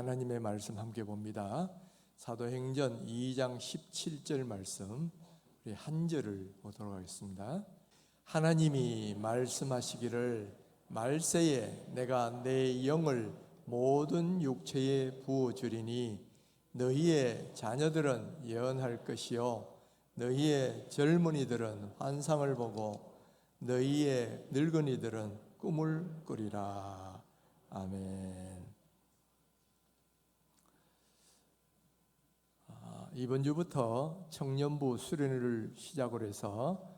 하나님의 말씀 함께 봅니다. 사도행전 2장 17절 말씀, 우리 한 절을 보도록 하겠습니다. 하나님이 말씀하시기를 말세에 내가 내 영을 모든 육체에 부어주리니 너희의 자녀들은 예언할 것이요 너희의 젊은이들은 환상을 보고 너희의 늙은이들은 꿈을 꾸리라. 아멘. 이번 주부터 청년부 수련회를 시작으로 해서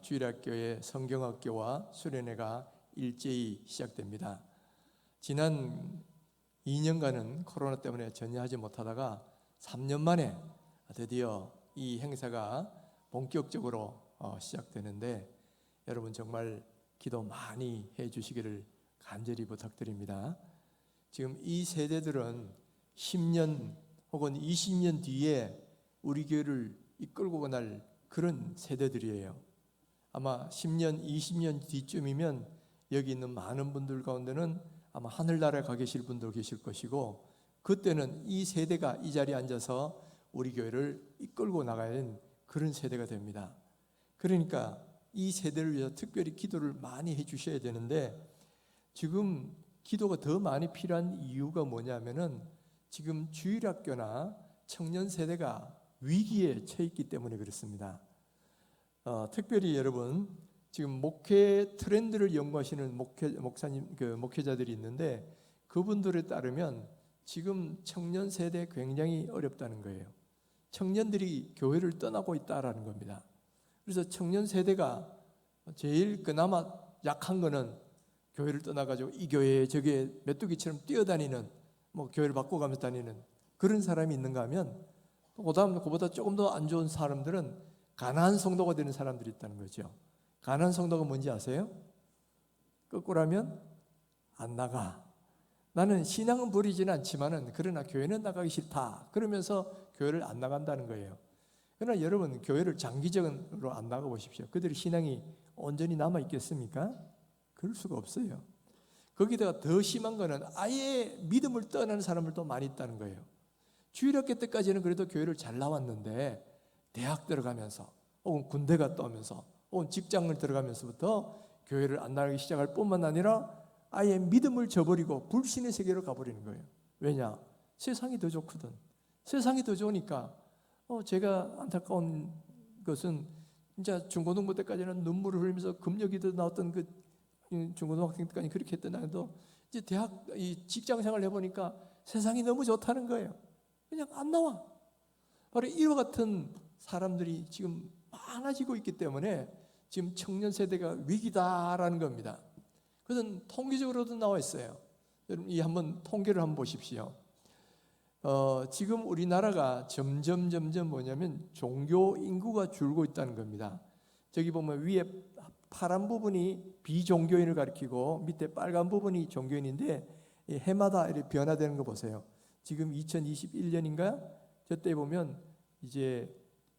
주일학교의 성경학교와 수련회가 일제히 시작됩니다. 지난 2년간은 코로나 때문에 전혀 하지 못하다가 3년 만에 드디어 이 행사가 본격적으로 시작되는데 여러분 정말 기도 많이 해주시기를 간절히 부탁드립니다. 지금 이 세대들은 10년 혹은 20년 뒤에 우리 교회를 이끌고 갈 그런 세대들이에요. 아마 10년, 20년 뒤쯤이면 여기 있는 많은 분들 가운데는 아마 하늘나라에 가 계실 분도 계실 것이고, 그때는 이 세대가 이 자리에 앉아서 우리 교회를 이끌고 나가야 하는 그런 세대가 됩니다. 그러니까 이 세대를 위해서 특별히 기도를 많이 해주셔야 되는데, 지금 기도가 더 많이 필요한 이유가 뭐냐면은 지금 주일학교나 청년 세대가 위기에 처해 있기 때문에 그렇습니다. 특별히 여러분 지금 목회 트렌드를 연구하시는 목회자들이 있는데 그분들에 따르면 지금 청년 세대 굉장히 어렵다는 거예요. 청년들이 교회를 떠나고 있다라는 겁니다. 그래서 청년 세대가 제일 그나마 약한 거는 교회를 떠나가지고 이 교회에 저 교회에 메뚜기처럼 뛰어다니는 교회를 바꿔가면서 다니는 그런 사람이 있는가 하면 그다음 그보다 조금 더 안 좋은 사람들은 가난한 성도가 되는 사람들이 있다는 거죠. 가난한 성도가 뭔지 아세요? 거꾸로 하면 안 나가. 나는 신앙은 버리지는 않지만은 그러나 교회는 나가기 싫다. 그러면서 교회를 안 나간다는 거예요. 그러나 여러분 교회를 장기적으로 안 나가 보십시오. 그들의 신앙이 온전히 남아 있겠습니까? 그럴 수가 없어요. 거기다가 더 심한 거는 아예 믿음을 떠나는 사람들도 많이 있다는 거예요. 주일학교 때까지는 그래도 교회를 잘 나왔는데 대학 들어가면서 혹은 군대 갔다 오면서 혹은 직장을 들어가면서부터 교회를 안 나가기 시작할 뿐만 아니라 아예 믿음을 저버리고 불신의 세계로 가버리는 거예요. 왜냐? 세상이 더 좋거든. 세상이 더 좋으니까 제가 안타까운 것은 진짜 중고등부 때까지는 눈물을 흘리면서 금요기도 나왔던 그 중고등학생 때까지 그렇게 했던 나도 이제 대학 직장 생활을 해보니까 세상이 너무 좋다는 거예요. 그냥 안 나와. 바로 이와 같은 사람들이 지금 많아지고 있기 때문에 지금 청년 세대가 위기다라는 겁니다. 그것은 통계적으로도 나와 있어요. 여러분 이 한번 통계를 한번 보십시오. 지금 우리나라가 점점 뭐냐면 종교 인구가 줄고 있다는 겁니다. 저기 보면 위에 파란 부분이 비종교인을 가리키고 밑에 빨간 부분이 종교인인데 해마다 이렇게 변화되는 거 보세요. 지금 2021년인가? 저때 보면 이제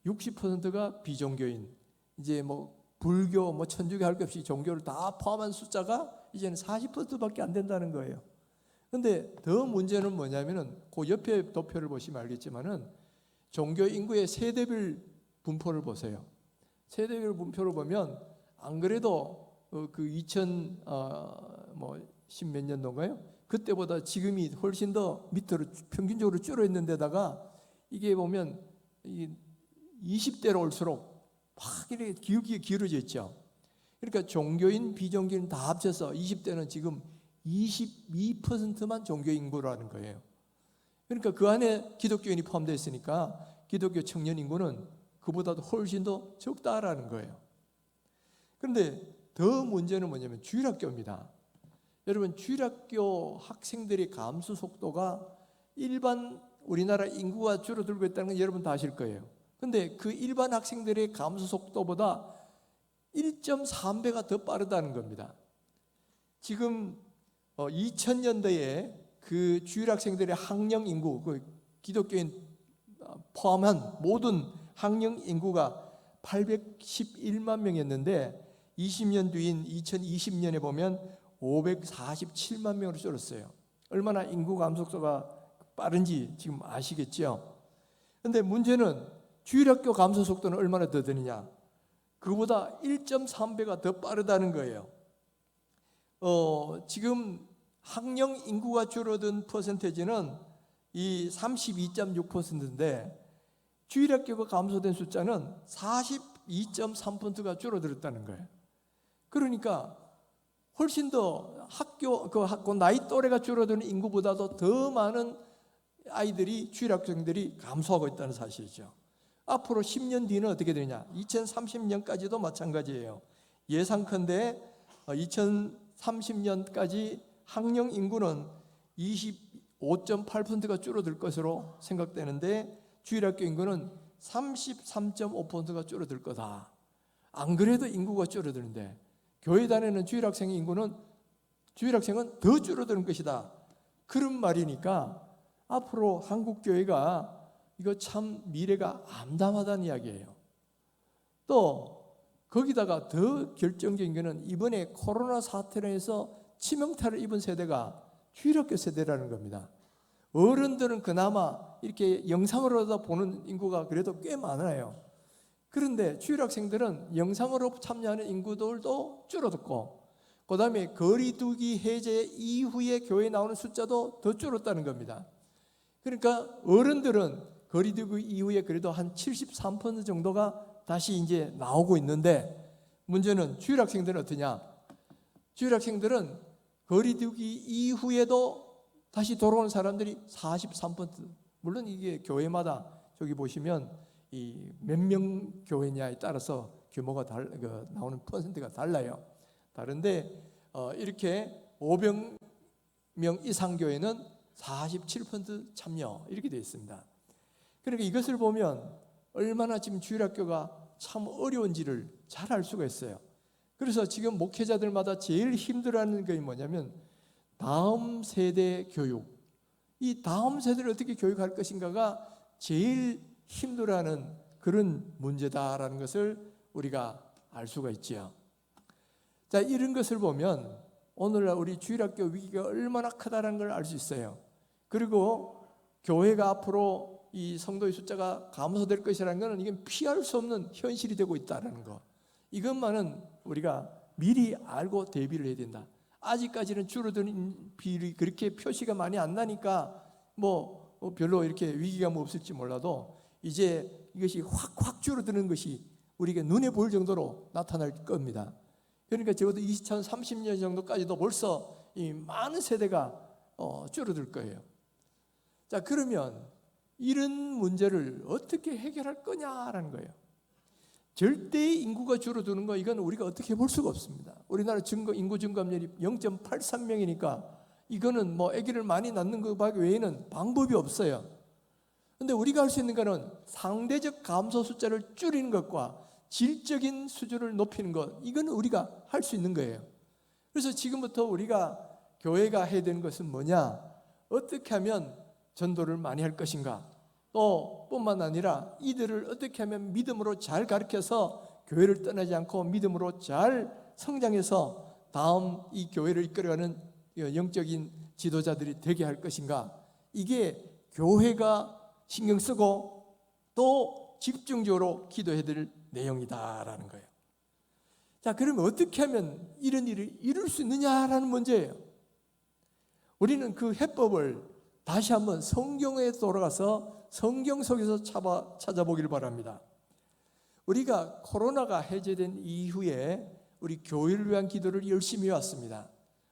60%가 비종교인, 이제 불교, 천주교 할 것 없이 종교를 다 포함한 숫자가 이제는 40%밖에 안 된다는 거예요. 근데 더 문제는 뭐냐면은 그 옆에 도표를 보시면 알겠지만은 종교 인구의 세대별 분포를 보세요. 세대별 분포를 보면 안 그래도 그 2010 몇 년도인가요? 그때보다 지금이 훨씬 더 밑으로 평균적으로 줄어 있는 데다가 이게 보면 20대로 올수록 확 이렇게 기울어져 있죠. 그러니까 종교인, 비종교인 다 합쳐서 20대는 지금 22%만 종교 인구라는 거예요. 그러니까 그 안에 기독교인이 포함되어 있으니까 기독교 청년 인구는 그보다도 훨씬 더 적다라는 거예요. 그런데 더 문제는 뭐냐면 주일학교입니다. 여러분 주일학교 학생들의 감소 속도가 일반 우리나라 인구가 줄어들고 있다는 건 여러분 다 아실 거예요. 그런데 그 일반 학생들의 감소 속도보다 1.3배가 더 빠르다는 겁니다. 지금 2000년대에 그 주일학생들의 학령 인구, 그 기독교인 포함한 모든 학령 인구가 811만 명이었는데 20년 뒤인 2020년에 보면 547만 명으로 줄었어요. 얼마나 인구 감소가 빠른지 지금 아시겠죠? 근데 문제는 주일학교 감소 속도는 얼마나 더 되느냐? 그거보다 1.3배가 더 빠르다는 거예요. 지금 학령 인구가 줄어든 퍼센테이지는 이 32.6%인데 주일학교가 감소된 숫자는 42.3%가 줄어들었다는 거예요. 그러니까 훨씬 더 학교 나이 또래가 줄어드는 인구보다도 더 많은 아이들이 주일학생들이 감소하고 있다는 사실이죠. 앞으로 10년 뒤는 어떻게 되냐? 2030년까지도 마찬가지예요. 예상컨대 2030년까지 학령 인구는 25.8%가 줄어들 것으로 생각되는데 주일학교 인구는 33.5%가 줄어들 거다. 안 그래도 인구가 줄어드는데 교회 다니는 주일학생은 더 줄어드는 것이다. 그런 말이니까 앞으로 한국교회가 이거 참 미래가 암담하다는 이야기예요. 또 거기다가 더 결정적인 것은 이번에 코로나 사태로 해서 치명타를 입은 세대가 주일학교 세대라는 겁니다. 어른들은 그나마 이렇게 영상으로 보는 인구가 그래도 꽤 많아요. 그런데 주일학생들은 영상으로 참여하는 인구들도 줄어들고 그 다음에 거리두기 해제 이후에 교회에 나오는 숫자도 더 줄었다는 겁니다. 그러니까 어른들은 거리두기 이후에 그래도 한 73% 정도가 다시 이제 나오고 있는데 문제는 주일학생들은 어떠냐? 주일학생들은 거리두기 이후에도 다시 돌아오는 사람들이 43%. 물론 이게 교회마다 저기 보시면 이 몇 명 교회냐에 따라서 규모가 나오는 퍼센트가 달라요. 다른데 이렇게 500명 이상 교회는 47% 참여 이렇게 되어 있습니다. 그러니까 이것을 보면 얼마나 지금 주일학교가 참 어려운지를 잘 알 수가 있어요. 그래서 지금 목회자들마다 제일 힘들어하는 게 뭐냐면 다음 세대 교육, 이 다음 세대를 어떻게 교육할 것인가가 제일 힘들어하는 그런 문제다라는 것을 우리가 알 수가 있지요. 자, 이런 것을 보면 오늘날 우리 주일학교 위기가 얼마나 크다는 걸 알 수 있어요. 그리고 교회가 앞으로 이 성도의 숫자가 감소될 것이라는 것은 이건 피할 수 없는 현실이 되고 있다는 거. 이것만은 우리가 미리 알고 대비를 해야 된다. 아직까지는 줄어드는 비율이 그렇게 표시가 많이 안 나니까 별로 이렇게 위기감은 없을지 몰라도 이제 이것이 확 줄어드는 것이 우리가 눈에 보일 정도로 나타날 겁니다. 그러니까 적어도 2030년 정도까지도 벌써 이 많은 세대가 줄어들 거예요. 자, 그러면 이런 문제를 어떻게 해결할 거냐라는 거예요. 절대의 인구가 줄어드는 거 이건 우리가 어떻게 볼 수가 없습니다. 우리나라 인구 증감률이 0.83명이니까 이거는 아기를 많이 낳는 것 외에는 방법이 없어요. 그런데 우리가 할 수 있는 것은 상대적 감소 숫자를 줄이는 것과 질적인 수준을 높이는 것, 이건 우리가 할 수 있는 거예요. 그래서 지금부터 우리가 교회가 해야 되는 것은 뭐냐? 어떻게 하면 전도를 많이 할 것인가? 또 뿐만 아니라 이들을 어떻게 하면 믿음으로 잘 가르쳐서 교회를 떠나지 않고 믿음으로 잘 성장해서 다음 이 교회를 이끌어가는 영적인 지도자들이 되게 할 것인가? 이게 교회가 신경 쓰고 또 집중적으로 기도해야 될 내용이다라는 거예요. 자, 그러면 어떻게 하면 이런 일을 이룰 수 있느냐라는 문제예요. 우리는 그 해법을 다시 한번 성경에 돌아가서 성경 속에서 찾아보길 바랍니다. 우리가 코로나가 해제된 이후에 우리 교회를 위한 기도를 열심히 해왔습니다.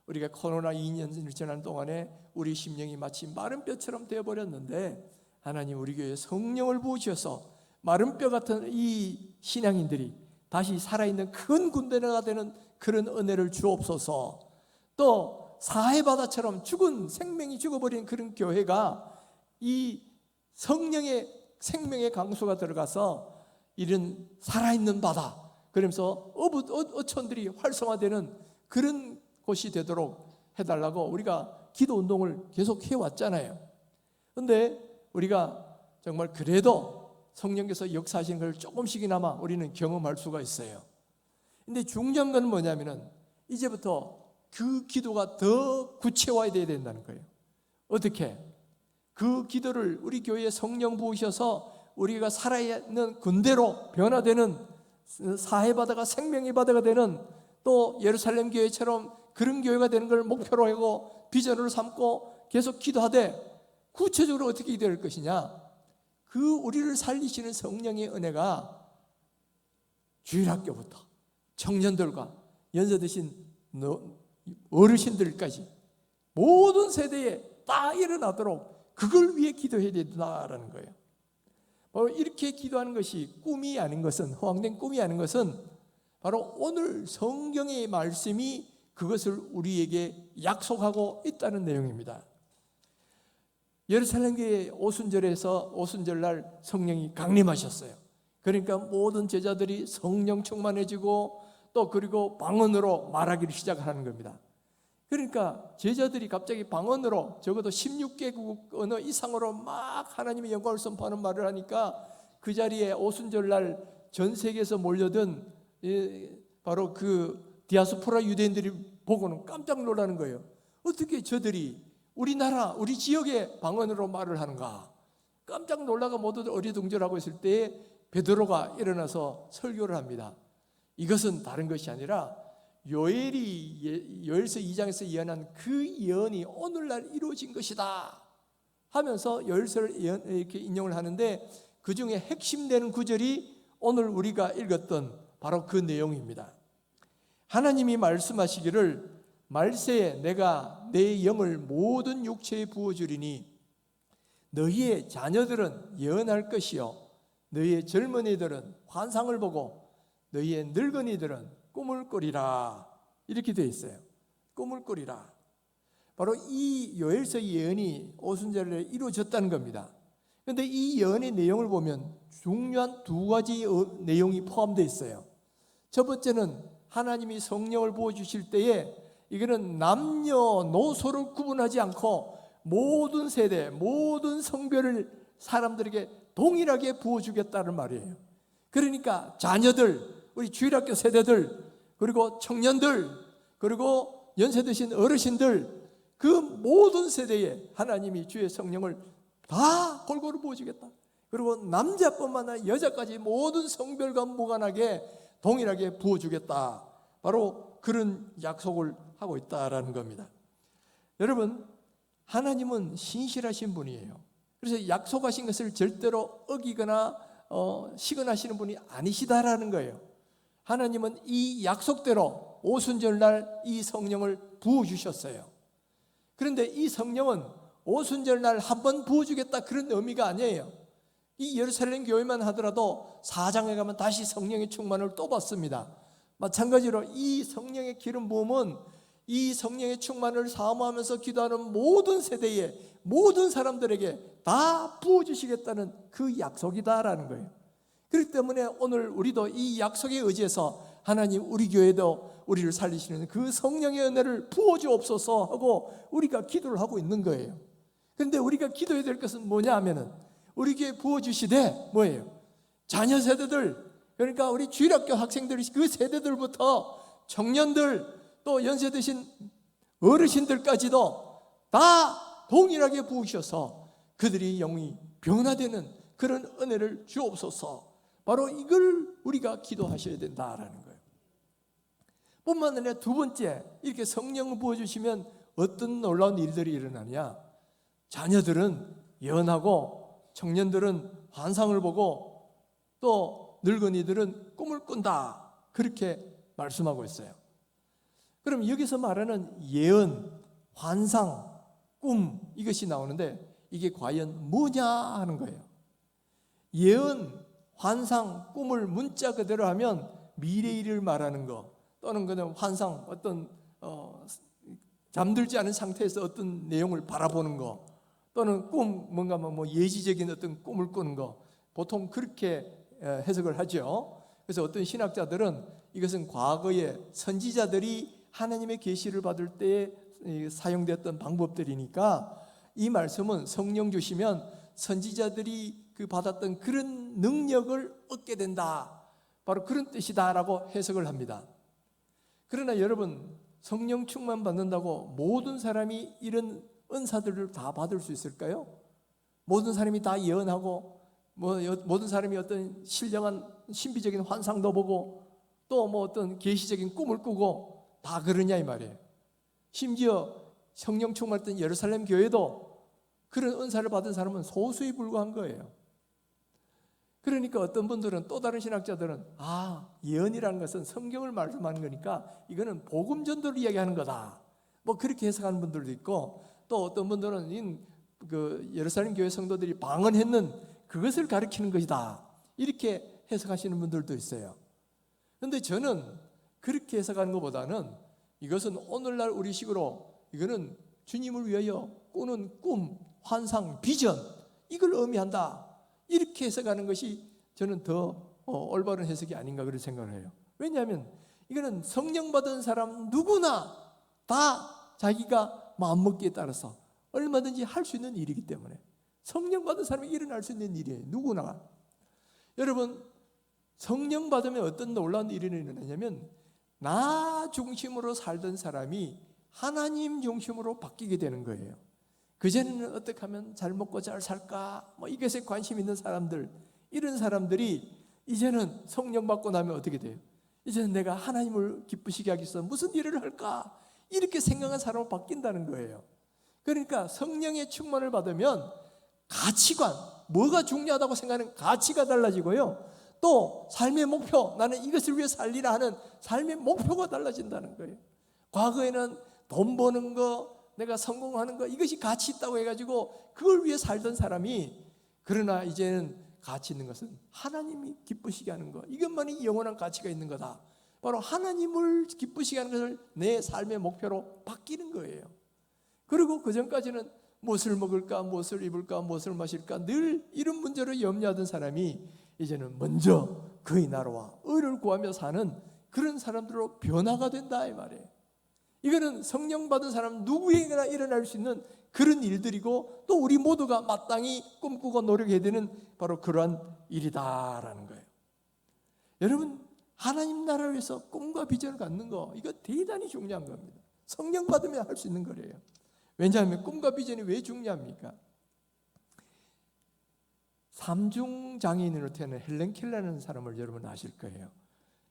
우리가 코로나 2년 지난 동안에 우리 심령이 마치 마른 뼈처럼 되어버렸는데 하나님 우리 교회에 성령을 부으셔서 마른 뼈 같은 이 신앙인들이 다시 살아있는 큰 군대가 되는 그런 은혜를 주옵소서. 또 사해바다처럼 죽은 생명이 죽어버린 그런 교회가 이 성령의 생명의 강수가 들어가서 이런 살아있는 바다, 그러면서 어촌들이 활성화되는 그런 곳이 되도록 해달라고 우리가 기도 운동을 계속 해왔잖아요. 그런데 우리가 정말 그래도 성령께서 역사하시는 걸 조금씩이나마 우리는 경험할 수가 있어요. 근데 중요한 건 뭐냐면은 이제부터 그 기도가 더 구체화돼야 된다는 거예요. 어떻게? 그 기도를 우리 교회에 성령 부으셔서 우리가 살아야 하는 군대로 변화되는, 사해바다가 생명의 바다가 되는, 또 예루살렘 교회처럼 그런 교회가 되는 걸 목표로 하고 비전으로 삼고 계속 기도하되, 구체적으로 어떻게 될 것이냐? 그 우리를 살리시는 성령의 은혜가 주일학교부터 청년들과 연세 드신 어르신들까지 모든 세대에 다 일어나도록 그걸 위해 기도해야 된다라는 거예요. 바로 이렇게 기도하는 것이 꿈이 아닌 것은, 허황된 꿈이 아닌 것은 바로 오늘 성경의 말씀이 그것을 우리에게 약속하고 있다는 내용입니다. 예루살렘 교회 오순절에서 오순절날 성령이 강림하셨어요. 그러니까 모든 제자들이 성령 충만해지고 또 그리고 방언으로 말하기를 시작하는 겁니다. 그러니까 제자들이 갑자기 방언으로 적어도 16개국 언어 이상으로 막 하나님의 영광을 선포하는 말을 하니까 그 자리에 오순절날 전 세계에서 몰려든 바로 그 디아스포라 유대인들이 보고는 깜짝 놀라는 거예요. 어떻게 저들이 우리나라, 우리 지역의 방언으로 말을 하는가? 깜짝 놀라가 모두들 어리둥절하고 있을 때에 베드로가 일어나서 설교를 합니다. 이것은 다른 것이 아니라 요엘이 요엘서 2장에서 예언한 그 예언이 오늘날 이루어진 것이다 하면서 요엘서를 이렇게 인용을 하는데, 그 중에 핵심되는 구절이 오늘 우리가 읽었던 바로 그 내용입니다. 하나님이 말씀하시기를 말세에 내가 내 영을 모든 육체에 부어주리니 너희의 자녀들은 예언할 것이요 너희의 젊은이들은 환상을 보고 너희의 늙은이들은 꿈을 꾸리라. 이렇게 되어 있어요. 꿈을 꾸리라. 바로 이 요엘서 예언이 오순절에 이루어졌다는 겁니다. 그런데 이 예언의 내용을 보면 중요한 두 가지 내용이 포함되어 있어요. 첫 번째는 하나님이 성령을 부어주실 때에 이거는 남녀노소를 구분하지 않고 모든 세대, 모든 성별을 사람들에게 동일하게 부어주겠다는 말이에요. 그러니까 자녀들, 우리 주일학교 세대들, 그리고 청년들, 그리고 연세 드신 어르신들, 그 모든 세대에 하나님이 주의 성령을 다 골고루 부어주겠다. 그리고 남자뿐만 아니라 여자까지 모든 성별과 무관하게 동일하게 부어주겠다. 바로 그런 약속을 하고 있다라는 겁니다. 여러분, 하나님은 신실하신 분이에요. 그래서 약속하신 것을 절대로 어기거나 시건하시는 분이 아니시다라는 거예요. 하나님은 이 약속대로 오순절날 이 성령을 부어주셨어요. 그런데 이 성령은 오순절날 한 번 부어주겠다 그런 의미가 아니에요. 이 예루살렘 교회만 하더라도 4장에 가면 다시 성령의 충만을 또 받습니다. 마찬가지로 이 성령의 기름 부음은 이 성령의 충만을 사모하면서 기도하는 모든 세대에 모든 사람들에게 다 부어주시겠다는 그 약속이다라는 거예요. 그렇기 때문에 오늘 우리도 이 약속에 의지해서 하나님 우리 교회도 우리를 살리시는 그 성령의 은혜를 부어주옵소서 하고 우리가 기도를 하고 있는 거예요. 그런데 우리가 기도해야 될 것은 뭐냐 하면은 우리 교회에 부어주시되 뭐예요? 자녀 세대들, 그러니까 우리 주일학교 학생들이 그 세대들부터 청년들 또 연세 드신 어르신들까지도 다 동일하게 부으셔서 그들이 영이 변화되는 그런 은혜를 주옵소서. 바로 이걸 우리가 기도하셔야 된다라는 거예요. 뿐만 아니라 두 번째, 이렇게 성령을 부어주시면 어떤 놀라운 일들이 일어나냐? 자녀들은 예언하고 청년들은 환상을 보고 또 늙은이들은 꿈을 꾼다. 그렇게 말씀하고 있어요. 그럼 여기서 말하는 예언, 환상, 꿈 이것이 나오는데 이게 과연 뭐냐 하는 거예요. 예언, 환상, 꿈을 문자 그대로 하면 미래의 일을 말하는 거, 또는 그냥 환상, 어떤 잠들지 않은 상태에서 어떤 내용을 바라보는 거, 또는 꿈, 뭔가 뭐 예지적인 어떤 꿈을 꾸는 거, 보통 그렇게 해석을 하죠. 그래서 어떤 신학자들은 이것은 과거에 선지자들이 하나님의 계시를 받을 때에 사용되었던 방법들이니까 이 말씀은 성령 주시면 선지자들이 그 받았던 그런 능력을 얻게 된다, 바로 그런 뜻이다라고 해석을 합니다. 그러나 여러분, 성령 충만 받는다고 모든 사람이 이런 은사들을 다 받을 수 있을까요? 모든 사람이 다 예언하고 모든 사람이 어떤 신령한 신비적인 환상도 보고 또 어떤 계시적인 꿈을 꾸고 다 그러냐 이 말이에요. 심지어 성령 충만했던 예루살렘 교회도 그런 은사를 받은 사람은 소수에 불과한 거예요. 그러니까 어떤 분들은, 또 다른 신학자들은 예언이라는 것은 성경을 말씀하는 거니까 이거는 복음 전도를 이야기하는 거다, 그렇게 해석하는 분들도 있고, 또 어떤 분들은 그 예루살렘 교회 성도들이 방언했는 그것을 가리키는 것이다, 이렇게 해석하시는 분들도 있어요. 그런데 저는 그렇게 해석하는 것보다는 이것은 오늘날 우리식으로 이거는 주님을 위하여 꾸는 꿈, 환상, 비전, 이걸 의미한다, 이렇게 해석하는 것이 저는 더 올바른 해석이 아닌가 그런 생각을 해요. 왜냐하면 이거는 성령 받은 사람 누구나 다 자기가 마음먹기에 따라서 얼마든지 할 수 있는 일이기 때문에, 성령 받은 사람이 일어날 수 있는 일이에요. 누구나. 여러분, 성령 받으면 어떤 놀라운 일이 일어나냐면 나 중심으로 살던 사람이 하나님 중심으로 바뀌게 되는 거예요. 그전에는 어떻게 하면 잘 먹고 잘 살까, 이것에 관심 있는 사람들, 이런 사람들이 이제는 성령 받고 나면 어떻게 돼요? 이제는 내가 하나님을 기쁘시게 하기 위해서 무슨 일을 할까, 이렇게 생각한 사람으로 바뀐다는 거예요. 그러니까 성령의 충만을 받으면 가치관, 뭐가 중요하다고 생각하는 가치가 달라지고요, 또 삶의 목표, 나는 이것을 위해 살리라 하는 삶의 목표가 달라진다는 거예요. 과거에는 돈 버는 거, 내가 성공하는 거, 이것이 가치 있다고 해가지고 그걸 위해 살던 사람이, 그러나 이제는 가치 있는 것은 하나님이 기쁘시게 하는 거, 이것만이 영원한 가치가 있는 거다, 바로 하나님을 기쁘시게 하는 것을 내 삶의 목표로 바뀌는 거예요. 그리고 그전까지는 무엇을 먹을까, 무엇을 입을까, 무엇을 마실까, 늘 이런 문제로 염려하던 사람이 이제는 먼저 그의 나라와 의를 구하며 사는 그런 사람들로 변화가 된다 이 말이에요. 이거는 성령 받은 사람 누구에게나 일어날 수 있는 그런 일들이고, 또 우리 모두가 마땅히 꿈꾸고 노력해야 되는 바로 그러한 일이다라는 거예요. 여러분, 하나님 나라를 위해서 꿈과 비전을 갖는 거, 이거 대단히 중요한 겁니다. 성령 받으면 할 수 있는 거래요. 왜냐하면 꿈과 비전이 왜 중요합니까? 삼중 장애인으로 태어난 헬렌 켈러라는 사람을 여러분 아실 거예요.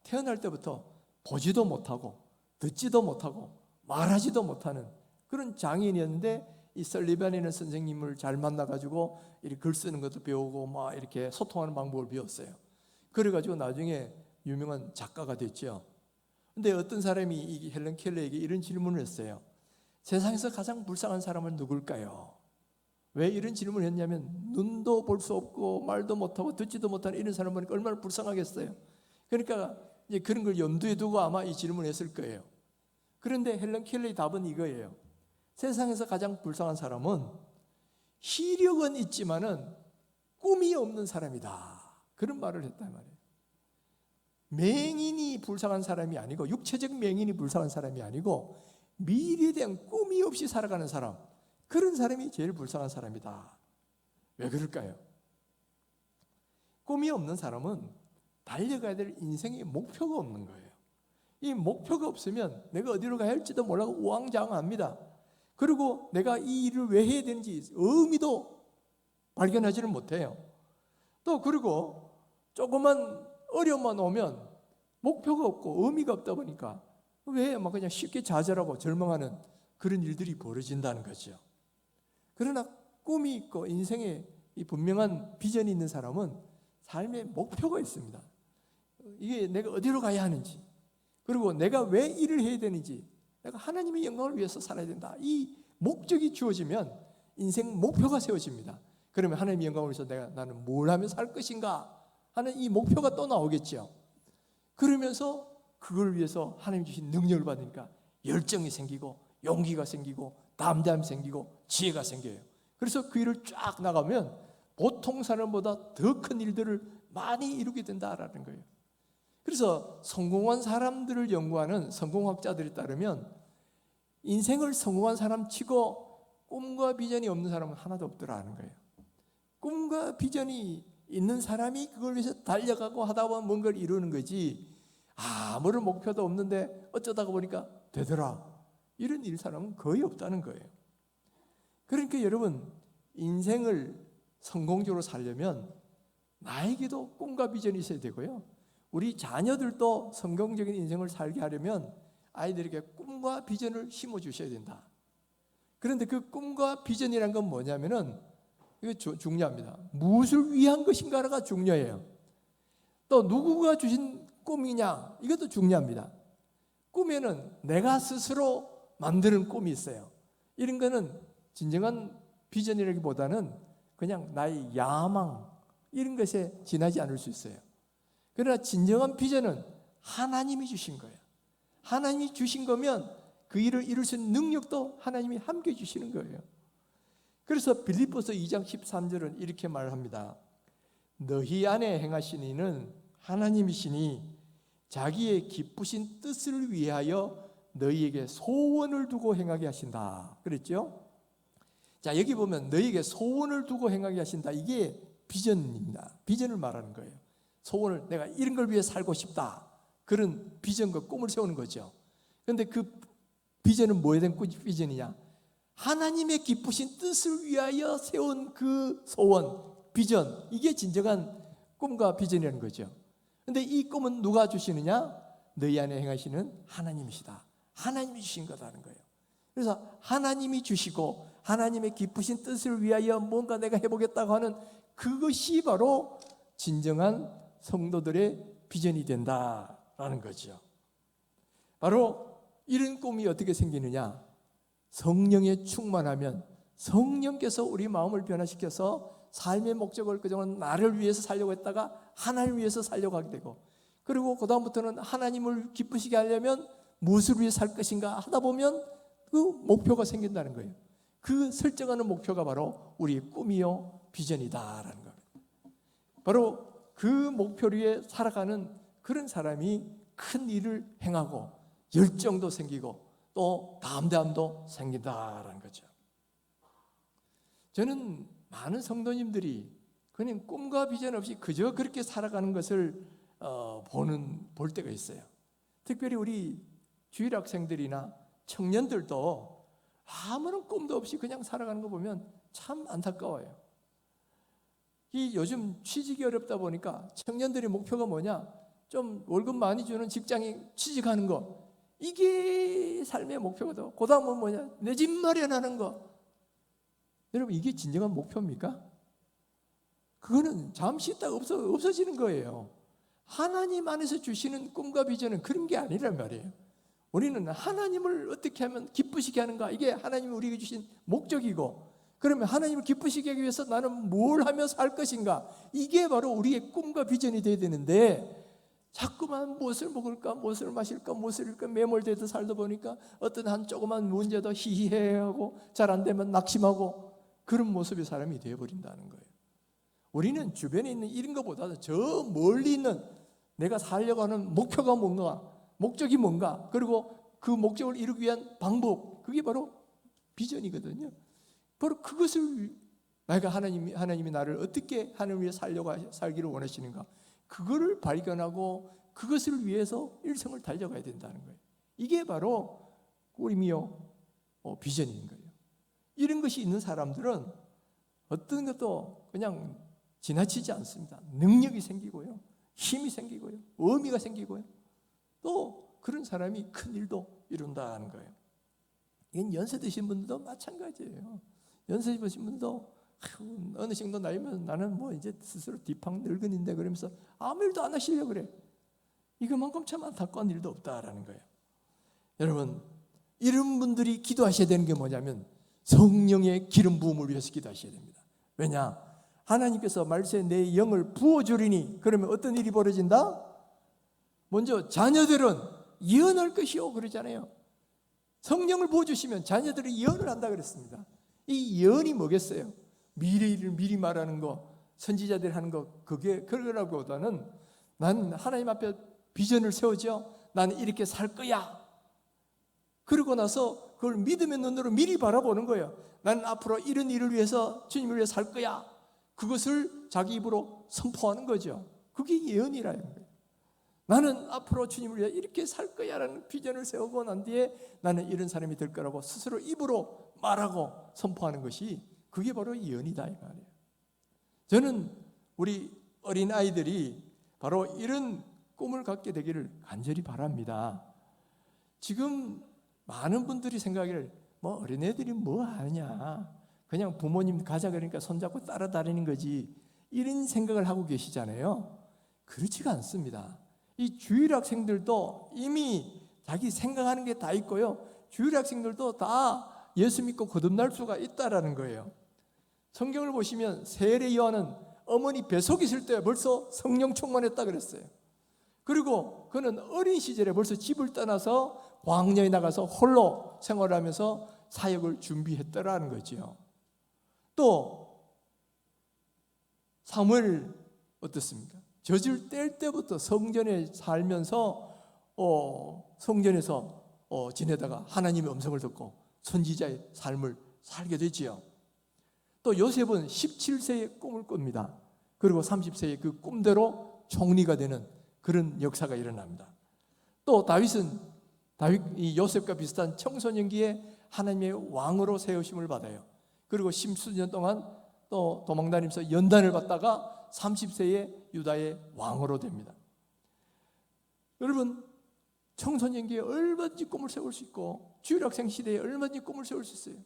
태어날 때부터 보지도 못하고 듣지도 못하고 말하지도 못하는 그런 장애인이었는데, 이 설리반이라는 선생님을 잘 만나가지고 이렇게 글 쓰는 것도 배우고 이렇게 소통하는 방법을 배웠어요. 그래가지고 나중에 유명한 작가가 됐죠. 근데 어떤 사람이 이 헬렌 켈러에게 이런 질문을 했어요. 세상에서 가장 불쌍한 사람은 누굴까요? 왜 이런 질문을 했냐면, 눈도 볼 수 없고 말도 못하고 듣지도 못하는 이런 사람 보니까 얼마나 불쌍하겠어요. 그러니까 이제 그런 걸 염두에 두고 아마 이 질문을 했을 거예요. 그런데 헬렌 켈러의 답은 이거예요. 세상에서 가장 불쌍한 사람은 시력은 있지만은 꿈이 없는 사람이다, 그런 말을 했단 말이에요. 맹인이 불쌍한 사람이 아니고, 육체적 맹인이 불쌍한 사람이 아니고, 미래에 대한 꿈이 없이 살아가는 사람, 그런 사람이 제일 불쌍한 사람이다. 왜 그럴까요? 꿈이 없는 사람은 달려가야 될 인생의 목표가 없는 거예요. 이 목표가 없으면 내가 어디로 가야 할지도 몰라고 우왕좌왕합니다. 그리고 내가 이 일을 왜 해야 되는지 의미도 발견하지를 못해요. 또 그리고 조그만 어려움만 오면 목표가 없고 의미가 없다 보니까 왜 그냥 쉽게 좌절하고 절망하는 그런 일들이 벌어진다는 거죠. 그러나 꿈이 있고 인생에 이 분명한 비전이 있는 사람은 삶의 목표가 있습니다. 이게 내가 어디로 가야 하는지, 그리고 내가 왜 일을 해야 되는지, 내가 하나님의 영광을 위해서 살아야 된다, 이 목적이 주어지면 인생 목표가 세워집니다. 그러면 하나님의 영광을 위해서 나는 뭘 하면 살 것인가 하는 이 목표가 또 나오겠죠. 그러면서 그걸 위해서 하나님 주신 능력을 받으니까 열정이 생기고 용기가 생기고 담대함이 생기고 지혜가 생겨요. 그래서 그 일을 쫙 나가면 보통 사람보다 더 큰 일들을 많이 이루게 된다라는 거예요. 그래서 성공한 사람들을 연구하는 성공학자들에 따르면 인생을 성공한 사람 치고 꿈과 비전이 없는 사람은 하나도 없더라는 거예요. 꿈과 비전이 있는 사람이 그걸 위해서 달려가고 하다 보면 뭔가를 이루는 거지, 아무런 목표도 없는데 어쩌다가 보니까 되더라, 이런 일 사람은 거의 없다는 거예요. 그러니까 여러분, 인생을 성공적으로 살려면 나에게도 꿈과 비전이 있어야 되고요, 우리 자녀들도 성공적인 인생을 살게 하려면 아이들에게 꿈과 비전을 심어주셔야 된다. 그런데 그 꿈과 비전이란 건 뭐냐면은 이거 중요합니다. 무엇을 위한 것인가가 중요해요. 또 누구가 주신 꿈이냐, 이것도 중요합니다. 꿈에는 내가 스스로 만드는 꿈이 있어요. 이런 거는 진정한 비전이라기보다는 그냥 나의 야망, 이런 것에 지나지 않을 수 있어요. 그러나 진정한 비전은 하나님이 주신 거예요. 하나님이 주신 거면 그 일을 이룰 수 있는 능력도 하나님이 함께 주시는 거예요. 그래서 빌립보서 2장 13절은 이렇게 말합니다. 너희 안에 행하신 이는 하나님이시니 자기의 기쁘신 뜻을 위하여 너희에게 소원을 두고 행하게 하신다. 그랬죠? 자, 여기 보면 너희에게 소원을 두고 행하게 하신다. 이게 비전입니다. 비전을 말하는 거예요. 소원을, 내가 이런 걸 위해 살고 싶다, 그런 비전과 꿈을 세우는 거죠. 그런데 그 비전은 뭐에 대한 비전이냐? 하나님의 기쁘신 뜻을 위하여 세운 그 소원, 비전, 이게 진정한 꿈과 비전이라는 거죠. 그런데 이 꿈은 누가 주시느냐? 너희 안에 행하시는 하나님이시다. 하나님이 주신 거라는 거예요. 그래서 하나님이 주시고 하나님의 기쁘신 뜻을 위하여 뭔가 내가 해보겠다고 하는 그것이 바로 진정한 성도들의 비전이 된다라는 거죠. 바로 이런 꿈이 어떻게 생기느냐? 성령에 충만하면 성령께서 우리 마음을 변화시켜서 삶의 목적을 그동안 나를 위해서 살려고 했다가 하나님을 위해서 살려고 하게 되고, 그리고 그 다음부터는 하나님을 기쁘시게 하려면 무엇을 위해 살 것인가 하다 보면 그 목표가 생긴다는 거예요. 그 설정하는 목표가 바로 우리의 꿈이요 비전이다라는 겁니다. 바로 그 목표를 위해 살아가는 그런 사람이 큰 일을 행하고 열정도 생기고 또 담대함도 생긴다라는 거죠. 저는 많은 성도님들이 그냥 꿈과 비전 없이 그저 그렇게 살아가는 것을 볼 때가 있어요. 특별히 우리 주일 학생들이나 청년들도 아무런 꿈도 없이 그냥 살아가는 거 보면 참 안타까워요. 이 요즘 취직이 어렵다 보니까 청년들의 목표가 뭐냐? 좀 월급 많이 주는 직장에 취직하는 거, 이게 삶의 목표거든. 그 다음은 뭐냐? 내 집 마련하는 거. 여러분, 이게 진정한 목표입니까? 그거는 잠시 있다가 없어지는 거예요. 하나님 안에서 주시는 꿈과 비전은 그런 게 아니란 말이에요. 우리는 하나님을 어떻게 하면 기쁘시게 하는가, 이게 하나님이 우리에게 주신 목적이고, 그러면 하나님을 기쁘시게 하기 위해서 나는 뭘 하며 살 것인가, 이게 바로 우리의 꿈과 비전이 되어야 되는데, 자꾸만 무엇을 먹을까, 무엇을 마실까, 무엇을 할까 매몰되어 살다 보니까 어떤 한 조그만 문제도 희희해하고 잘 안 되면 낙심하고, 그런 모습의 사람이 되어버린다는 거예요. 우리는 주변에 있는 이런 것보다 저 멀리 있는 내가 살려고 하는 목표가 뭔가, 목적이 뭔가, 그리고 그 목적을 이루기 위한 방법, 그게 바로 비전이거든요. 바로 그것을 내가 하나님이 나를 어떻게 하나님 위해 살기를 원하시는가, 그거를 발견하고 그것을 위해서 일생을 달려가야 된다는 거예요. 이게 바로 꿈이요 비전인 거예요. 이런 것이 있는 사람들은 어떤 것도 그냥 지나치지 않습니다. 능력이 생기고요, 힘이 생기고요, 의미가 생기고요, 또 그런 사람이 큰 일도 이룬다는 거예요. 이건 연세 드신 분들도 마찬가지예요. 연세 드신 분도 어느 정도 나이면 나는 뭐 이제 스스로 뒷방 늙은인데 그러면서 아무 일도 안 하시려고 그래. 이거만큼 참 안타까운 일도 없다라는 거예요. 여러분, 이런 분들이 기도하셔야 되는 게 뭐냐면 성령의 기름 부음을 위해서 기도하셔야 됩니다. 왜냐? 하나님께서 말세에 내 영을 부어주리니, 그러면 어떤 일이 벌어진다? 먼저 자녀들은 예언할 것이요 그러잖아요. 성령을 부어주시면 자녀들이 예언을 한다 그랬습니다. 이 예언이 뭐겠어요? 미래를 미리 말하는 거, 선지자들이 하는 거, 그게 그러라기보다는 난 하나님 앞에 비전을 세우죠. 나는 이렇게 살 거야. 그러고 나서 그걸 믿음의 눈으로 미리 바라보는 거예요. 나는 앞으로 이런 일을 위해서 주님을 위해 살 거야. 그것을 자기 입으로 선포하는 거죠. 그게 예언이라는 거예요. 나는 앞으로 주님을 위해 이렇게 살 거야 라는 비전을 세우고 난 뒤에 나는 이런 사람이 될 거라고 스스로 입으로 말하고 선포하는 것이, 그게 바로 예언이다 이 말이에요. 저는 우리 어린아이들이 바로 이런 꿈을 갖게 되기를 간절히 바랍니다. 지금 많은 분들이 생각을 뭐 어린애들이 뭐 하냐, 그냥 부모님 가자 그러니까 손잡고 따라다니는 거지, 이런 생각을 하고 계시잖아요. 그렇지가 않습니다. 이 주일학생들도 이미 자기 생각하는 게 다 있고요, 주일학생들도 다 예수 믿고 거듭날 수가 있다라는 거예요. 성경을 보시면 세례 요한은 어머니 뱃속에 있을 때 벌써 성령 충만했다 그랬어요. 그리고 그는 어린 시절에 벌써 집을 떠나서 광야에 나가서 홀로 생활하면서 사역을 준비했다라는 거죠. 또 사무엘 어떻습니까? 젖을 뗄 때부터 성전에 살면서 성전에서 지내다가 하나님의 음성을 듣고 선지자의 삶을 살게 되지요. 또 요셉은 17세에 꿈을 꿉니다. 그리고 30세에 그 꿈대로 총리가 되는 그런 역사가 일어납니다. 또 다윗은 이 요셉과 비슷한 청소년기에 하나님의 왕으로 세우심을 받아요. 그리고 십수년 동안 또 도망다니면서 연단을 받다가 30세에 유다의 왕으로 됩니다. 여러분, 청소년기에 얼마든지 꿈을 세울 수 있고 주일학생 시대에 얼마든지 꿈을 세울 수 있어요.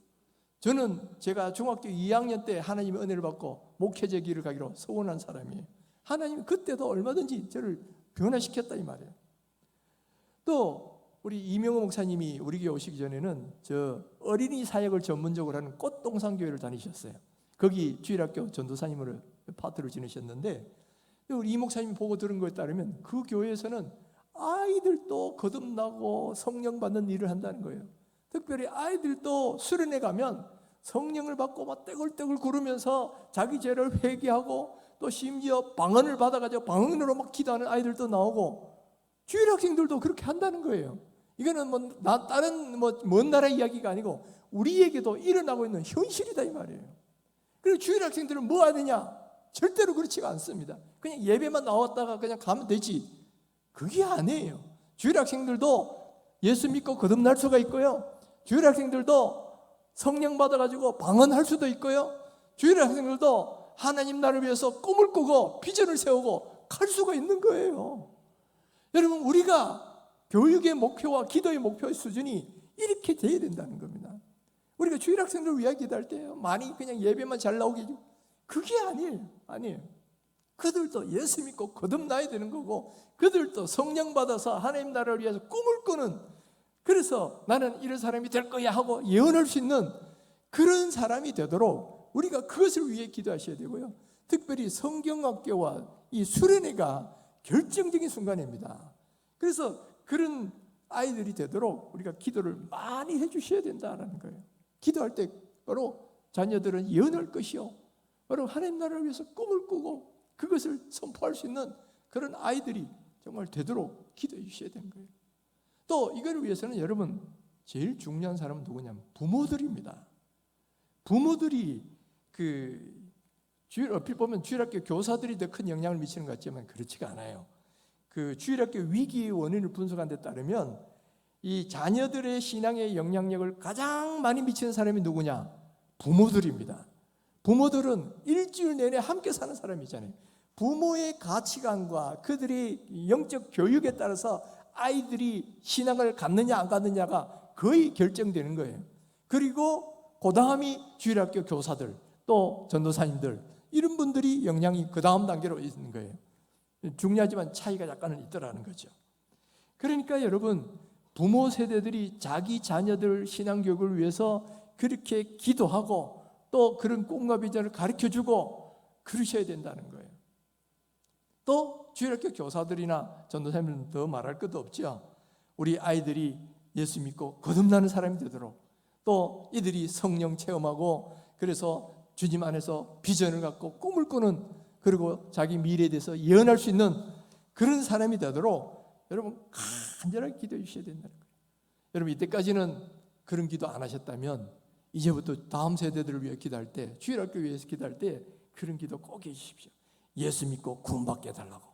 저는 제가 중학교 2학년 때 하나님의 은혜를 받고 목회자 길을 가기로 소원한 사람이에요. 하나님이 그때도 얼마든지 저를 변화시켰다 이 말이에요. 또 우리 이명호 목사님이 우리 교회 오시기 전에는 저 어린이 사역을 전문적으로 하는 꽃동산교회를 다니셨어요. 거기 주일학교 전도사님으로 파트를 지내셨는데, 우리 이 목사님이 보고 들은 거에 따르면 그 교회에서는 아이들도 거듭나고 성령 받는 일을 한다는 거예요. 특별히 아이들도 수련회 가면 성령을 받고 막 떼굴떼굴 구르면서 자기 죄를 회개하고 또 심지어 방언을 받아가지고 방언으로 막 기도하는 아이들도 나오고, 주일학생들도 그렇게 한다는 거예요. 이거는 다른 먼 나라 이야기가 아니고 우리에게도 일어나고 있는 현실이다 이 말이에요. 그리고 주일학생들은 뭐 하느냐? 절대로 그렇지가 않습니다. 그냥 예배만 나왔다가 그냥 가면 되지, 그게 아니에요. 주일학생들도 예수 믿고 거듭날 수가 있고요, 주일학생들도 성령 받아가지고 방언할 수도 있고요, 주일학생들도 하나님 나라를 위해서 꿈을 꾸고 비전을 세우고 갈 수가 있는 거예요. 여러분, 우리가 교육의 목표와 기도의 목표의 수준이 이렇게 돼야 된다는 겁니다. 우리가 주일학생들을 위하여 기도할 때 많이 그냥 예배만 잘 나오게, 그게 아니에요. 그들도 예수 믿고 거듭나야 되는 거고, 그들도 성령 받아서 하나님 나라를 위해서 꿈을 꾸는, 그래서 나는 이런 사람이 될 거야 하고 예언할 수 있는 그런 사람이 되도록 우리가 그것을 위해 기도하셔야 되고요. 특별히 성경학교와 이 수련회가 결정적인 순간입니다. 그래서 그런 아이들이 되도록 우리가 기도를 많이 해주셔야 된다는 거예요. 기도할 때 바로 자녀들은 예언할 것이요, 바로 하나님 나라를 위해서 꿈을 꾸고 그것을 선포할 수 있는 그런 아이들이 정말 되도록 기도해 주셔야 되는 거예요. 또 이걸 위해서는 여러분, 제일 중요한 사람은 누구냐면 부모들입니다. 부모들이 얼핏 보면 주일학교 교사들이 더 큰 영향을 미치는 것 같지만 그렇지가 않아요. 주일학교 위기의 원인을 분석한 데 따르면 이 자녀들의 신앙의 영향력을 가장 많이 미치는 사람이 누구냐? 부모들입니다. 부모들은 일주일 내내 함께 사는 사람이잖아요. 부모의 가치관과 그들의 영적 교육에 따라서 아이들이 신앙을 갖느냐 안 갖느냐가 거의 결정되는 거예요. 그리고 그 다음이 주일학교 교사들, 또 전도사님들, 이런 분들이 영향이 그 다음 단계로 있는 거예요. 중요하지만 차이가 약간은 있더라는 거죠. 그러니까 여러분, 부모 세대들이 자기 자녀들 신앙교육을 위해서 그렇게 기도하고 또 그런 꿈과 비전을 가르쳐주고 그러셔야 된다는 거예요. 또 주일학교 교사들이나 전도사님들은 더 말할 것도 없죠. 우리 아이들이 예수 믿고 거듭나는 사람이 되도록, 또 이들이 성령 체험하고 그래서 주님 안에서 비전을 갖고 꿈을 꾸는, 그리고 자기 미래에 대해서 예언할 수 있는 그런 사람이 되도록 여러분 간절하게 기도해 주셔야 된다는 거예요. 여러분, 이때까지는 그런 기도 안 하셨다면 이제부터 다음 세대들을 위해 기도할 때, 주일학교 위해서 기도할 때 그런 기도 꼭 해주십시오. 예수 믿고 구원받게 해달라고.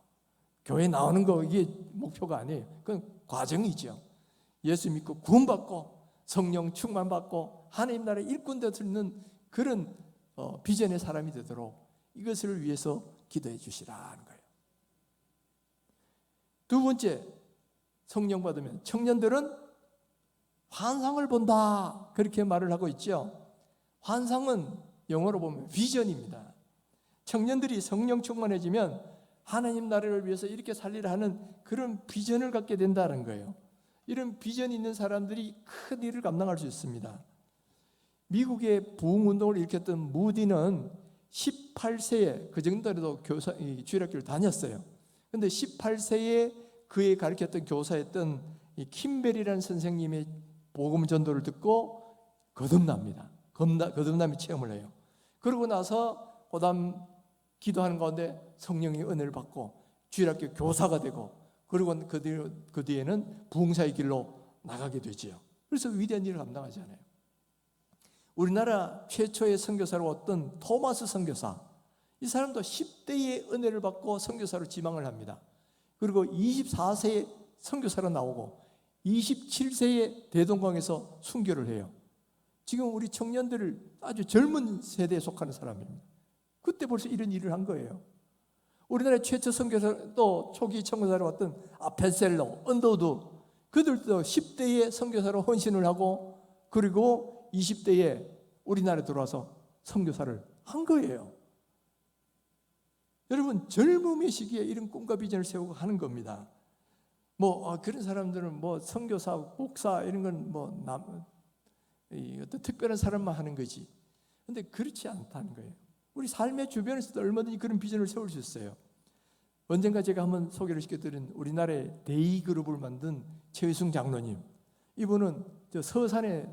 교회 나오는 거 이게 목표가 아니에요. 그건 과정이죠. 예수 믿고 구원받고 성령 충만받고 하나님 나라의 일꾼 될 수 있는 그런 비전의 사람이 되도록 이것을 위해서 기도해 주시라는 거예요. 두 번째, 성령 받으면 청년들은 환상을 본다, 그렇게 말을 하고 있죠. 환상은 영어로 보면 비전입니다. 청년들이 성령 충만해지면 하나님 나라를 위해서 이렇게 살리라 하는 그런 비전을 갖게 된다는 거예요. 이런 비전이 있는 사람들이 큰 일을 감당할 수 있습니다. 미국의 부흥운동을 일으켰던 무디는 18세에, 그 정도로 주일학교를 다녔어요. 그런데 18세에 그에 가르쳤던 교사였던 이 킴벨이라는 선생님의 복음 전도를 듣고 거듭납니다. 거듭남의 체험을 해요. 그러고 나서 그다음 기도하는 가운데 성령의 은혜를 받고 주일학교 교사가 되고, 그리고 그 뒤에는 부흥사의 길로 나가게 되지요. 그래서 위대한 일을 감당하잖아요. 우리나라 최초의 선교사로 어떤 토마스 선교사, 이 사람도 10대의 은혜를 받고 선교사로 지망을 합니다. 그리고 24세에 선교사로 나오고 27세에 대동강에서 순교를 해요. 지금 우리 청년들을 아주 젊은 세대에 속하는 사람입니다. 그때 벌써 이런 일을 한 거예요. 우리나라의 최초 선교사, 또 초기 선교사로 왔던 펜셀러, 언더우드, 그들도 10대에 선교사로 헌신을 하고 그리고 20대에 우리나라에 들어와서 선교사를 한 거예요. 여러분, 젊음의 시기에 이런 꿈과 비전을 세우고 하는 겁니다. 그런 사람들은 선교사, 목사 이런 건 어떤 특별한 사람만 하는 거지. 근데 그렇지 않다는 거예요. 우리 삶의 주변에서도 얼마든지 그런 비전을 세울 수 있어요. 언젠가 제가 한번 소개를 시켜드린 우리나라의 데이그룹을 만든 최의승 장로님, 이분은 저 서산의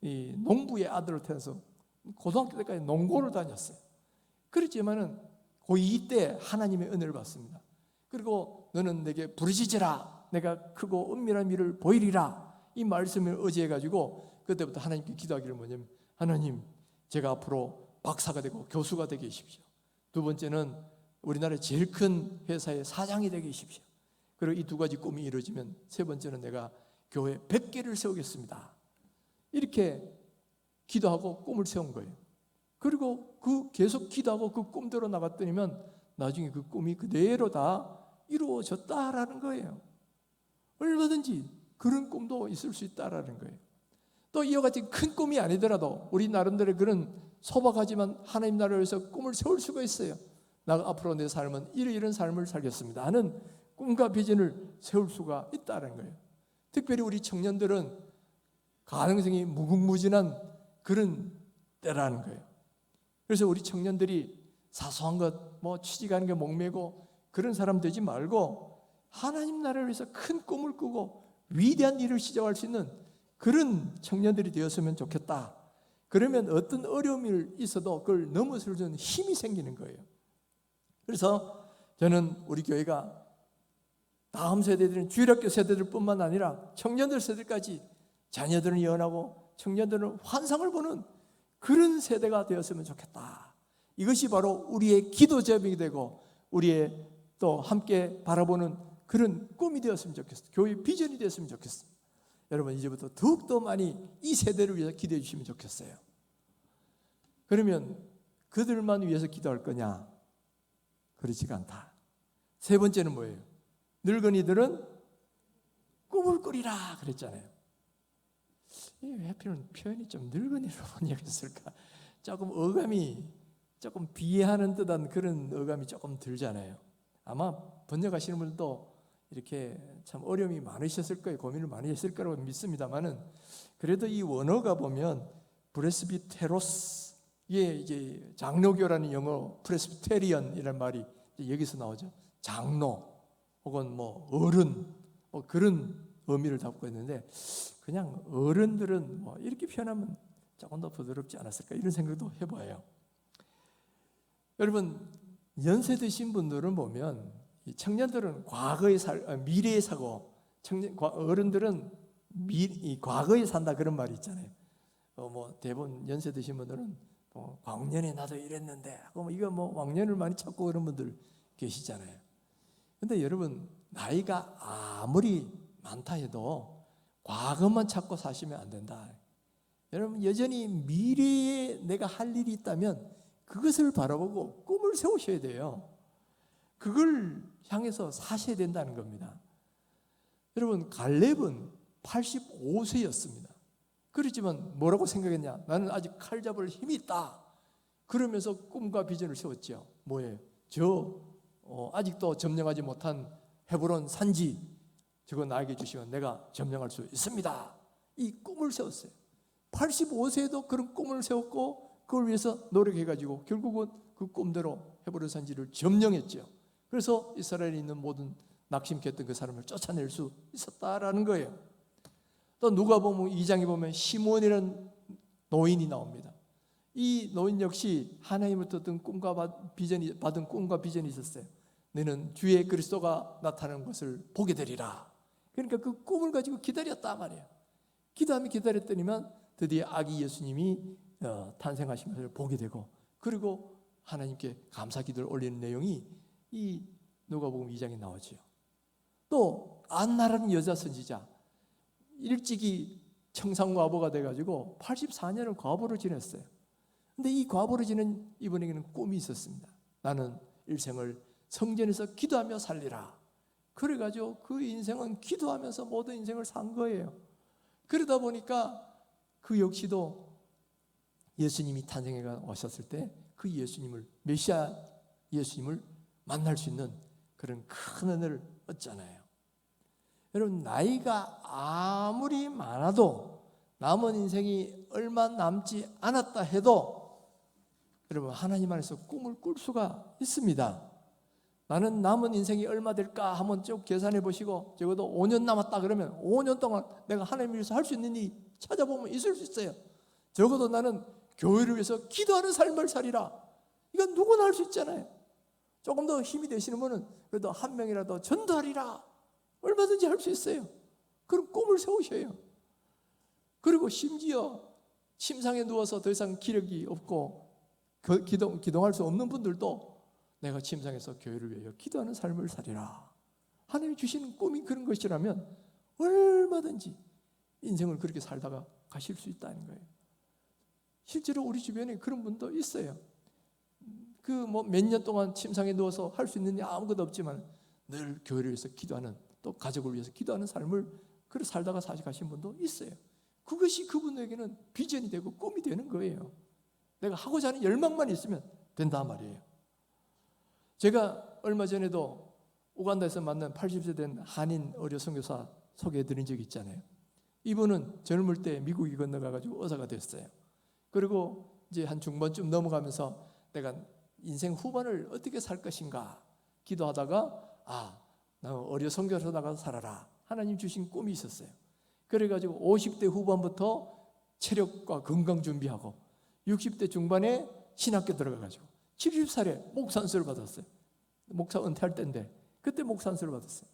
이 농부의 아들로 태어나서 고등학교 때까지 농고를 다녔어요. 그렇지만은 고2 때 하나님의 은혜를 받습니다. 그리고 너는 내게 부르짖으라, 내가 크고 은밀한 일을 보이리라, 이 말씀을 의지해가지고 그때부터 하나님께 기도하기를 뭐냐면, 하나님, 제가 앞으로 박사가 되고 교수가 되게 하십시오. 두 번째는 우리나라의 제일 큰 회사의 사장이 되게 하십시오. 그리고 이 두 가지 꿈이 이루어지면 세 번째는 내가 교회 100개를 세우겠습니다. 이렇게 기도하고 꿈을 세운 거예요. 그리고 계속 기도하고 그 꿈대로 나갔더니만 나중에 그 꿈이 그대로 다 이루어졌다라는 거예요. 얼마든지 그런 꿈도 있을 수 있다라는 거예요. 또 이와 같이 큰 꿈이 아니더라도 우리 나름대로 그런 소박하지만 하나님 나라를 위해서 꿈을 세울 수가 있어요. 나 앞으로 내 삶은 이런 삶을 살겠습니다 하는 꿈과 비전을 세울 수가 있다는 거예요. 특별히 우리 청년들은 가능성이 무궁무진한 그런 때라는 거예요. 그래서 우리 청년들이 사소한 것, 취직하는 게 목매고 그런 사람 되지 말고 하나님 나라를 위해서 큰 꿈을 꾸고 위대한 일을 시작할 수 있는 그런 청년들이 되었으면 좋겠다. 그러면 어떤 어려움이 있어도 그걸 넘어설 수 있는 힘이 생기는 거예요. 그래서 저는 우리 교회가 다음 세대들은 주일학교 세대들뿐만 아니라 청년들 세대까지 자녀들은 예언하고 청년들은 환상을 보는 그런 세대가 되었으면 좋겠다. 이것이 바로 우리의 기도 제목이 되고 우리의 또 함께 바라보는 그런 꿈이 되었으면 좋겠어요. 교회의 비전이 되었으면 좋겠어요. 여러분, 이제부터 더욱더 많이 이 세대를 위해서 기도해 주시면 좋겠어요. 그러면 그들만 위해서 기도할 거냐? 그렇지가 않다. 세 번째는 뭐예요? 늙은이들은 꿈을 꾸리라 그랬잖아요. 왜 하필은 표현이 좀 늙은이로 번역했을까? 조금 어감이 조금 비하하는 듯한 그런 어감이 조금 들잖아요. 아마 번역하시는 분들도 이렇게 참 어려움이 많으셨을 거예요. 고민을 많이 했을 거라고 믿습니다만은, 그래도 이 원어가 보면 프레스비테로스, 이게 장로교라는 영어 프레스비테리언이라는 말이 여기서 나오죠. 장로 혹은 어른 그런 의미를 담고 있는데, 그냥 어른들은 이렇게 표현하면 조금 더 부드럽지 않았을까 이런 생각도 해봐요. 여러분, 연세 드신 분들은 보면 이 청년들은 미래에 사고 어른들은 과거에 산다 그런 말이 있잖아요. 대부분 연세 드신 분들은 왕년에 나도 이랬는데 이거 왕년을 많이 찾고 그런 분들 계시잖아요. 근데 여러분, 나이가 아무리 많다 해도 과거만 찾고 사시면 안 된다. 여러분, 여전히 미래에 내가 할 일이 있다면 그것을 바라보고 꿈을 꿈을 세우셔야 돼요. 그걸 향해서 사셔야 된다는 겁니다. 여러분, 갈렙은 85세였습니다. 그렇지만 뭐라고 생각했냐? 나는 아직 칼 잡을 힘이 있다. 그러면서 꿈과 비전을 세웠죠. 뭐예요? 아직도 점령하지 못한 헤브론 산지, 저거 나에게 주시면 내가 점령할 수 있습니다. 이 꿈을 세웠어요. 85세에도 그런 꿈을 세웠고 그걸 위해서 노력해가지고 결국은 그 꿈대로 헤브론 산지를 점령했죠. 그래서 이스라엘에 있는 모든 낙심했던 그 사람을 쫓아낼 수 있었다라는 거예요. 또 누가복음 2장에 보면 시몬이라는 노인이 나옵니다. 이 노인 역시 하나님으로부터 받은 꿈과 비전이 있었어요. 너는 주의 그리스도가 나타나는 것을 보게 되리라. 그러니까 그 꿈을 가지고 기다렸다 말이에요. 기도하며 기다렸더니만 드디어 아기 예수님이 탄생하신 것을 보게 되고, 그리고 하나님께 감사 기도를 올리는 내용이 이 누가복음 2장에 나오지요. 또 안나라는 여자 선지자, 일찍이 청산과부가 돼가지고 84년을 과부로 지냈어요. 근데 이 과부로 지낸 이분에게는 꿈이 있었습니다. 나는 일생을 성전에서 기도하며 살리라. 그래가지고 그 인생은 기도하면서 모든 인생을 산 거예요. 그러다 보니까 그 역시도 예수님이 탄생해 오셨을 때 그 예수님을, 메시아 예수님을 만날 수 있는 그런 큰 은혜를 얻잖아요. 여러분, 나이가 아무리 많아도, 남은 인생이 얼마 남지 않았다 해도 여러분, 하나님 안에서 꿈을 꿀 수가 있습니다. 나는 남은 인생이 얼마 될까 한번 쭉 계산해 보시고, 적어도 5년 남았다 그러면 5년 동안 내가 하나님을 위해서 할 수 있는 일이 찾아보면 있을 수 있어요. 적어도 나는 교회를 위해서 기도하는 삶을 살리라. 이건 누구나 할 수 있잖아요. 조금 더 힘이 되시는 분은 그래도 한 명이라도 전도하리라. 얼마든지 할 수 있어요. 그런 꿈을 세우셔요. 그리고 심지어 침상에 누워서 더 이상 기력이 없고 기동할 수 없는 분들도 내가 침상에서 교회를 위하여 기도하는 삶을 살리라. 하나님이 주시는 꿈이 그런 것이라면 얼마든지 인생을 그렇게 살다가 가실 수 있다는 거예요. 실제로 우리 주변에 그런 분도 있어요. 몇 년 동안 침상에 누워서 할 수 있는 게 아무것도 없지만 늘 교회를 위해서 기도하는, 또 가족을 위해서 기도하는 삶을 그렇게 살다가 사실 가신 분도 있어요. 그것이 그분에게는 비전이 되고 꿈이 되는 거예요. 내가 하고자 하는 열망만 있으면 된단 말이에요. 제가 얼마 전에도 우간다에서 만난 80세 된 한인 어려 선교사 소개해드린 적이 있잖아요. 이분은 젊을 때 미국에 건너가가지고 의사가 됐어요. 그리고 이제 한 중반쯤 넘어가면서 내가 인생 후반을 어떻게 살 것인가 기도하다가 나 어려 선교사 나가서 살아라. 하나님 주신 꿈이 있었어요. 그래가지고 50대 후반부터 체력과 건강 준비하고 60대 중반에 신학교 들어가가지고 70살에 목사 안수를 받았어요. 목사 은퇴할 때인데 그때 목사 안수를 받았어요.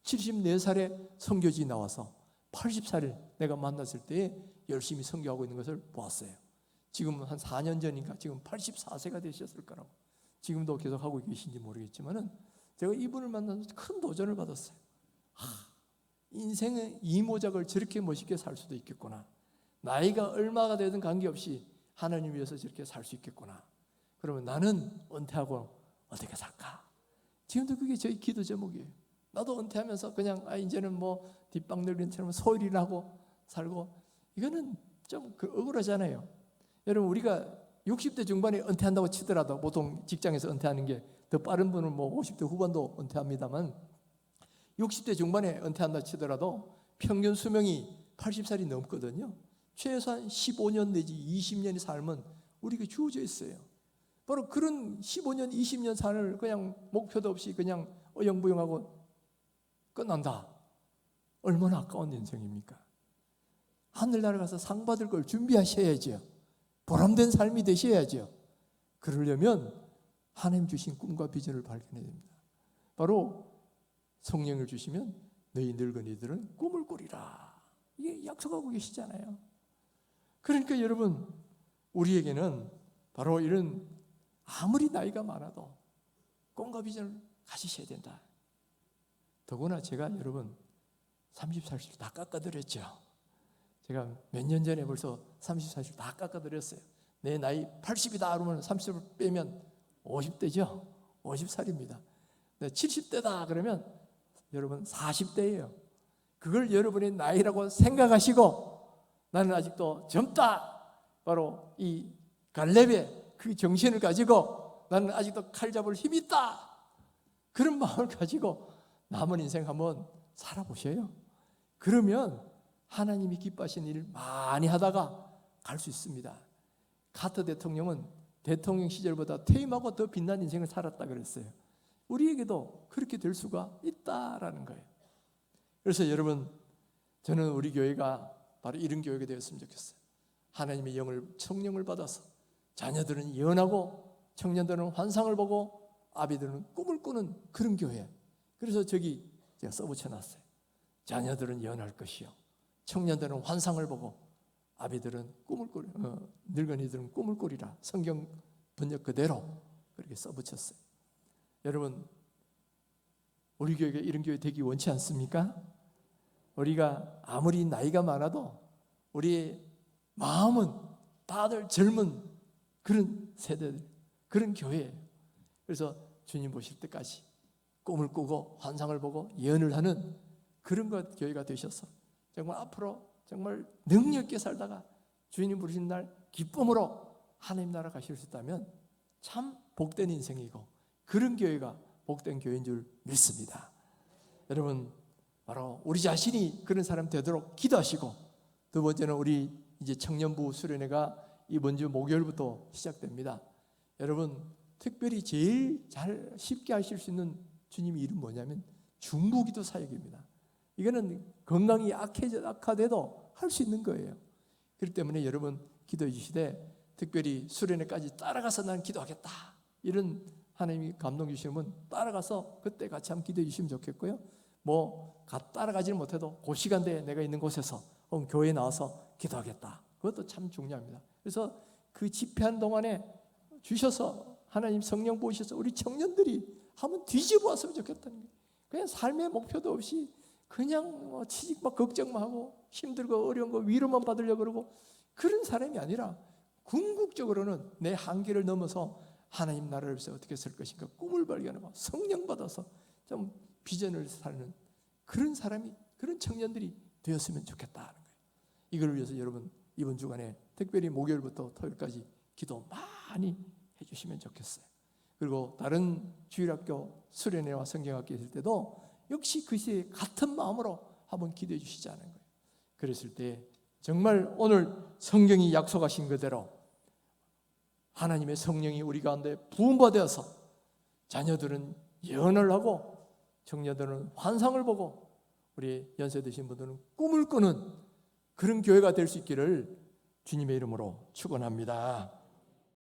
74살에 선교지 나와서 80살에 내가 만났을 때 열심히 선교하고 있는 것을 보았어요. 지금은 한 4년 전인가 지금 84세가 되셨을 거라고. 지금도 계속 하고 계신지 모르겠지만은 제가 이분을 만나서 큰 도전을 받았어요. 인생의 이모작을 저렇게 멋있게 살 수도 있겠구나. 나이가 얼마가 되든 관계없이 하나님 위해서 저렇게 살 수 있겠구나. 그러면 나는 은퇴하고 어떻게 살까? 지금도 그게 저희 기도 제목이에요. 나도 은퇴하면서 그냥 이제는 뭐 뒷방 늘린처럼 소일이나 하고 살고, 이거는 좀 억울하잖아요. 여러분, 우리가 60대 중반에 은퇴한다고 치더라도 보통 직장에서 은퇴하는 게 더 빠른 분은 뭐 50대 후반도 은퇴합니다만 60대 중반에 은퇴한다 치더라도 평균 수명이 80살이 넘거든요. 최소한 15년 내지 20년의 삶은 우리에게 주어져 있어요. 바로 그런 15년, 20년 삶을 그냥 목표도 없이 그냥 어영부영하고 끝난다. 얼마나 아까운 인생입니까? 하늘나라 가서 상 받을 걸 준비하셔야죠. 보람된 삶이 되셔야죠. 그러려면 하나님 주신 꿈과 비전을 발견해야 됩니다. 바로 성령을 주시면 너희 늙은이들은 꿈을 꾸리라. 이게 약속하고 계시잖아요. 그러니까 여러분, 우리에게는 바로 이런 아무리 나이가 많아도 꿈과 비전을 가지셔야 된다. 더구나 제가 여러분 30살씩 다 깎아드렸죠. 제가 몇 년 전에 벌써 30살씩 다 깎아드렸어요. 내 나이 80이다 그러면 30을 빼면 50대죠. 50살입니다. 70대다 그러면 여러분 40대예요. 그걸 여러분의 나이라고 생각하시고 나는 아직도 젊다. 바로 이 갈렙의 그 정신을 가지고 나는 아직도 칼 잡을 힘이 있다. 그런 마음을 가지고 남은 인생 한번 살아보셔요. 그러면 하나님이 기뻐하시는 일을 많이 하다가 갈 수 있습니다. 카터 대통령은 대통령 시절보다 퇴임하고 더 빛난 인생을 살았다 그랬어요. 우리에게도 그렇게 될 수가 있다라는 거예요. 그래서 여러분, 저는 우리 교회가 바로 이런 교회가 되었으면 좋겠어요. 하나님의 성령을 받아서 자녀들은 예언하고 청년들은 환상을 보고 아비들은 꿈을 꾸는 그런 교회. 그래서 저기 제가 써붙여놨어요. 자녀들은 예언할 것이요, 청년들은 환상을 보고 아비들은 꿈을 꾸리, 늙은이들은 꿈을 꾸리라. 성경 번역 그대로 그렇게 써붙였어요. 여러분, 우리 교회가 이런 교회 되기 원치 않습니까? 우리가 아무리 나이가 많아도 우리의 마음은 다들 젊은 그런 세대들, 그런 교회예요. 그래서 주님 보실 때까지 꿈을 꾸고 환상을 보고 예언을 하는 그런 것 교회가 되셔서 정말 앞으로 정말 능력 있게 살다가 주님 부르신 날 기쁨으로 하나님 나라 가실 수 있다면 참 복된 인생이고 그런 교회가 복된 교회인 줄 믿습니다. 여러분, 바로 우리 자신이 그런 사람 되도록 기도하시고, 두 번째는 우리 이제 청년부 수련회가 이번 주 목요일부터 시작됩니다. 여러분, 특별히 제일 잘 쉽게 하실 수 있는 주님의 일은 뭐냐면 중보기도 사역입니다. 이거는 건강이 악화돼도 할 수 있는 거예요. 그렇기 때문에 여러분 기도해 주시되, 특별히 수련회까지 따라가서 난 기도하겠다, 이런 하나님이 감동 주시면 따라가서 그때 같이 한번 기도해 주시면 좋겠고요. 따라가지는 못해도 그 시간대에 내가 있는 곳에서 교회에 나와서 기도하겠다, 그것도 참 중요합니다. 그래서 그 집회하는 동안에 주셔서 하나님 성령 부으셔서 우리 청년들이 한번 뒤집어 왔으면 좋겠다는 거예요. 그냥 삶의 목표도 없이 그냥 취직만 걱정만 하고 힘들고 어려운 거 위로만 받으려고 그러고 그런 사람이 아니라 궁극적으로는 내 한계를 넘어서 하나님 나라를 위해서 어떻게 쓸 것인가 꿈을 발견하고 성령 받아서 좀 비전을 사는 그런 사람이, 그런 청년들이 되었으면 좋겠다는 거예요. 이걸 위해서 여러분 이번 주간에 특별히 목요일부터 토요일까지 기도 많이 해주시면 좋겠어요. 그리고 다른 주일학교 수련회와 성경학교 있을 때도 역시 그 시에 같은 마음으로 한번 기도해 주시자는 거예요. 그랬을 때 정말 오늘 성경이 약속하신 그대로 하나님의 성령이 우리 가운데 부음받아서 자녀들은 예언을 하고 청년들은 환상을 보고 우리 연세 드신 분들은 꿈을 꾸는 그런 교회가 될 수 있기를 주님의 이름으로 축원합니다.